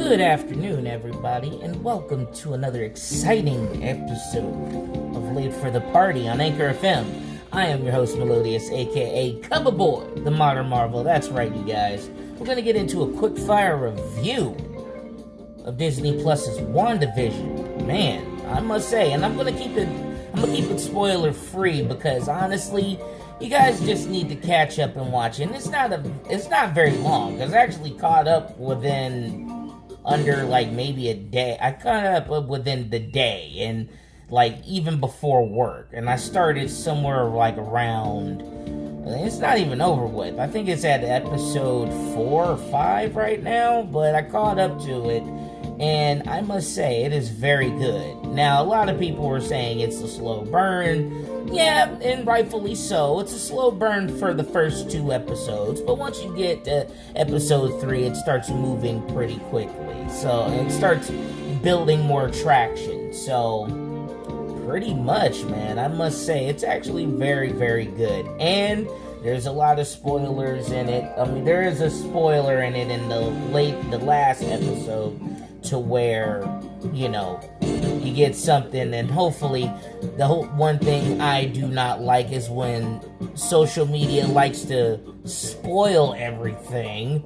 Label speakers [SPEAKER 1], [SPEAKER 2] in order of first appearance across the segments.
[SPEAKER 1] Good afternoon, everybody, and welcome to another exciting episode of Late for the Party on Anchor FM. I am your host, Mellodious, aka Coverboi, the Modern Marvel. That's right, you guys. We're going to get into a quick-fire review of Disney Plus's WandaVision. Man, I must say, and I'm gonna keep it spoiler free because honestly, you guys just need to catch up and watch it. And it's not very long because I actually caught up within under like maybe a day. I caught up within the day and like even before work, and I started somewhere like around. It's not even over with. I think it's at episode 4 or 5 right now, but I caught up to it. And I must say, it is very good. Now, a lot of people were saying it's a slow burn. Yeah, and rightfully so. It's a slow burn for the first 2 episodes. But once you get to episode 3, it starts moving pretty quickly. So, it starts building more traction. So, pretty much, man, I must say, it's actually very, very good. And there's a lot of spoilers in it. I mean, there is a spoiler in it in the last episode, to where, you know, you get something, and hopefully the whole one thing I do not like is when social media likes to spoil everything.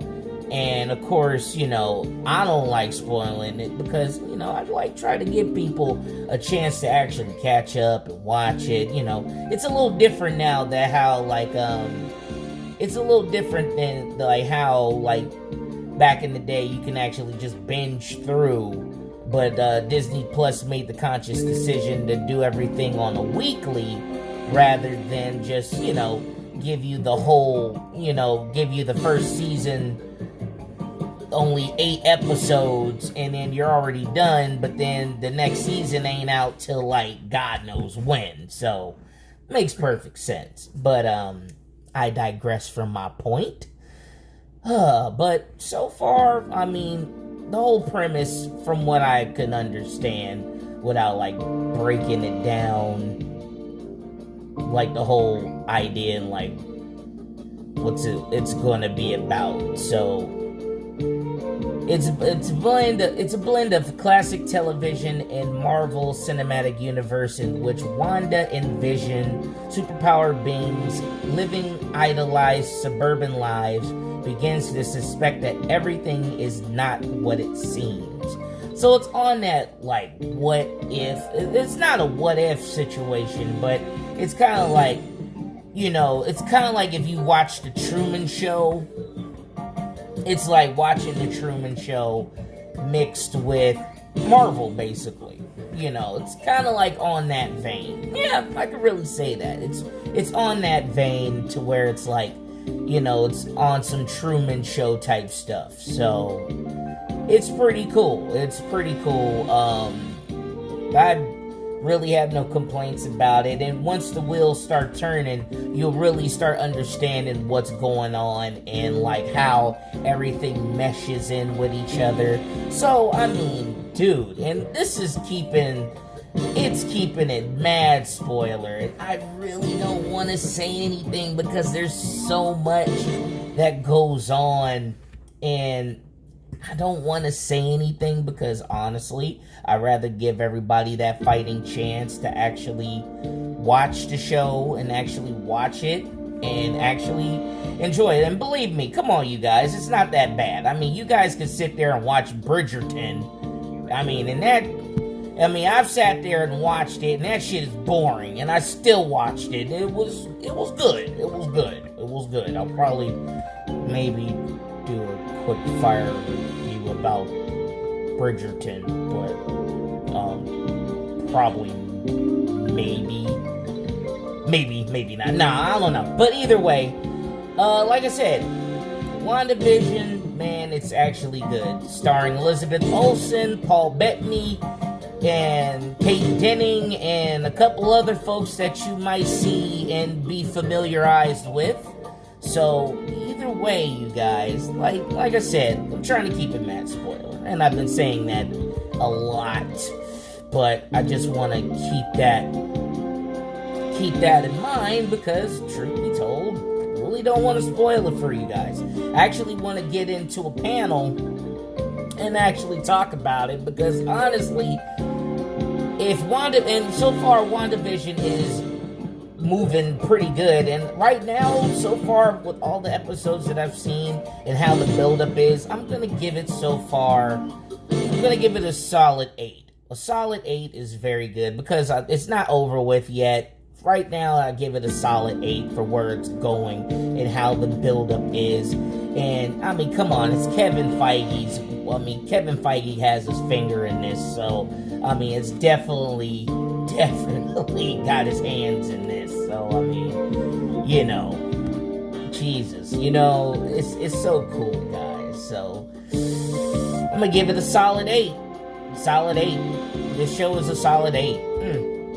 [SPEAKER 1] And of course, you know, I don't like spoiling it because, you know, I try to give people a chance to actually catch up and watch it. You know, it's a little different now that how like it's a little different than like how like back in the day you can actually just binge through, but Disney Plus made the conscious decision to do everything on a weekly rather than just, you know, give you the whole, you know, give you the first season only 8 episodes and then you're already done, but then the next season ain't out till like God knows when. So makes perfect sense. But I digress from my point. But so far, I mean, the whole premise, from what I can understand, without like breaking it down, like the whole idea and like it's gonna be about. So it's a blend of classic television and Marvel Cinematic Universe in which Wanda and Vision, superpowered beings living idolized suburban lives, begins to suspect that everything is not what it seems. So it's on that, like, what if. It's not a what if situation, but it's kind of like, you know, it's kind of like if you watch The Truman Show. It's like watching The Truman Show mixed with Marvel, basically. You know, it's kind of like on that vein. Yeah, I could really say that. It's on that vein to where it's like, you know, it's on some Truman Show type stuff. So, it's pretty cool. It's pretty cool. I really have no complaints about it. And once the wheels start turning, you'll really start understanding what's going on and like how everything meshes in with each other. So, I mean, dude, and this is keeping it mad spoiler. I really don't want to say anything because there's so much that goes on, and I don't want to say anything because honestly, I'd rather give everybody that fighting chance to actually watch the show and actually watch it and actually enjoy it. And believe me, come on, you guys, it's not that bad. I mean, you guys can sit there and watch Bridgerton. I've sat there and watched it, and that shit is boring, and I still watched it. It was good. I'll probably maybe do a quick fire review about Bridgerton, but probably maybe not. Nah, I don't know. But either way, like I said, WandaVision, man, it's actually good. Starring Elizabeth Olsen, Paul Bettany, and Kate Denning, and a couple other folks that you might see and be familiarized with. So, either way, you guys, like I said, I'm trying to keep it mad spoiler, and I've been saying that a lot, but I just want to keep that in mind because, truth be told, I really don't want to spoil it for you guys. I actually want to get into a panel and actually talk about it, because honestly, so far WandaVision is moving pretty good, and right now, so far, with all the episodes that I've seen and how the buildup is, I'm gonna give it a solid 8. A solid 8 is very good, because it's not over with yet. Right now, I give it a solid 8 for where it's going and how the buildup is. And, I mean, come on, it's Kevin Feige has his finger in this, so, I mean, it's definitely got his hands in this. So, I mean, Jesus, it's so cool, guys. So, I'm gonna give it a solid 8. Solid 8. This show is a solid 8.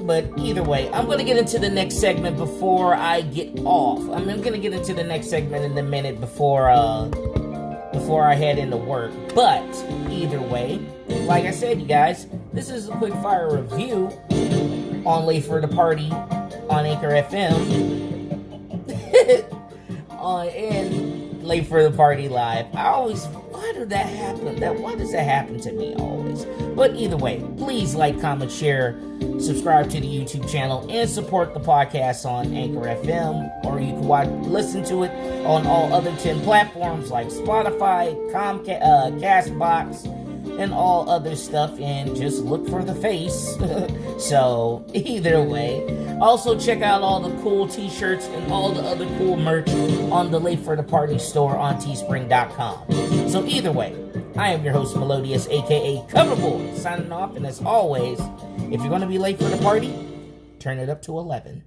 [SPEAKER 1] But either way, I'm going to get into the next segment before I get off. I'm going to get into the next segment in a minute before I head into work. But either way, like I said, you guys, this is a Quickfire review on Late for the Party on Anchor FM. And Late for the Party Live. Why does that happen to me always? But either way, please like, comment, share, subscribe to the YouTube channel, and support the podcast on Anchor FM, or you can listen to it on all other 10 platforms like Spotify, Castbox, and all other stuff, and just look for the face. So, either way, also check out all the cool t-shirts and all the other cool merch on the Late for the Party store on Teespring.com. So, either way, I am your host, Mellodious, aka Coverboi, signing off, and as always, if you're going to be late for the party, turn it up to 11.